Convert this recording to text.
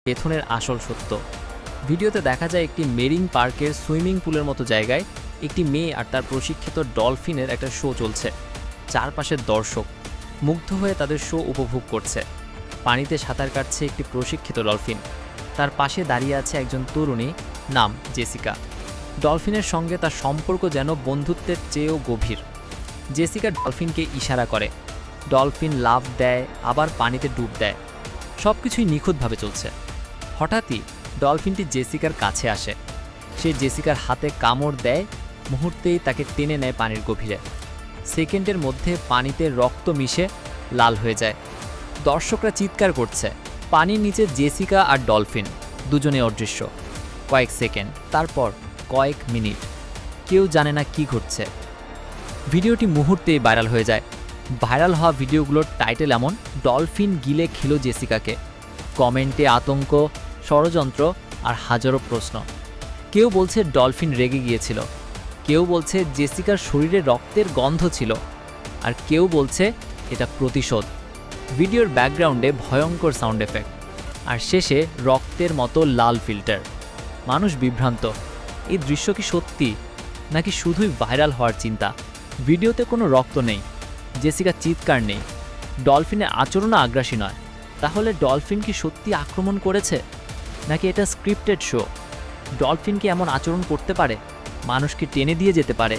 পেছনের আসল সত্য। ভিডিওতে দেখা যায় একটি মেরিন পার্কের সুইমিং পুলের মতো জায়গায় একটি মেয়ে আর তার প্রশিক্ষিত ডলফিনের একটা শো চলছে। চারপাশের দর্শক মুগ্ধ হয়ে তাদের শো উপভোগ করছে। পানিতে সাঁতার কাটছে একটি প্রশিক্ষিত ডলফিন। তার পাশে দাঁড়িয়ে আছে একজন তরুণী, নাম জেসিকা। ডলফিনের সঙ্গে তার সম্পর্ক যেন বন্ধুত্বের চেয়েও গভীর। জেসিকা ডলফিনকে ইশারা করে, ডলফিন লাফ দেয়, আবার পানিতে ডুব দেয়। সব কিছুই নিখুঁতভাবে চলছে। হঠাৎই ডলফিনটি জেসিকার কাছে আসে। সে জেসিকার হাতে কামড় দেয়, মুহূর্তেই তাকে টেনে নেয় পানির গভীরে। সেকেন্ডের মধ্যে পানিতে রক্ত মিশে লাল হয়ে যায়। দর্শকরা চিৎকার করছে। পানির নিচে জেসিকা আর ডলফিন দুজনে অদৃশ্য। কয়েক সেকেন্ড, তারপর কয়েক মিনিট, কেউ জানে না কি ঘটছে। ভিডিওটি মুহূর্তেই ভাইরাল হয়ে যায়। ভাইরাল হওয়া ভিডিওগুলোর টাইটেল এমন, ডলফিন গিলে খেলো জেসিকাকে। কমেন্টে আতঙ্ক, ষড়যন্ত্র আর হাজারো প্রশ্ন। কেউ বলছে ডলফিন রেগে গিয়েছিল, কেউ বলছে জেসিকার শরীরে রক্তের গন্ধ ছিল, আর কেউ বলছে এটা প্রতিশোধ। ভিডিওর ব্যাকগ্রাউন্ডে ভয়ঙ্কর সাউন্ড এফেক্ট, আর শেষে রক্তের মতো লাল ফিল্টার। মানুষ বিভ্রান্ত, এই দৃশ্য কি সত্যি নাকি শুধুই ভাইরাল হওয়ার চিন্তা? ভিডিওতে কোনো রক্ত নেই, জেসিকা চিৎকার নেই, ডলফিনের আচরণও আগ্রাসী নয়। তাহলে ডলফিন কি সত্যি আক্রমণ করেছে নাকি এটা স্ক্রিপ্টেড শো? ডলফিন কি এমন আচরণ করতে পারে? মানুষকে টেনে দিয়ে যেতে পারে?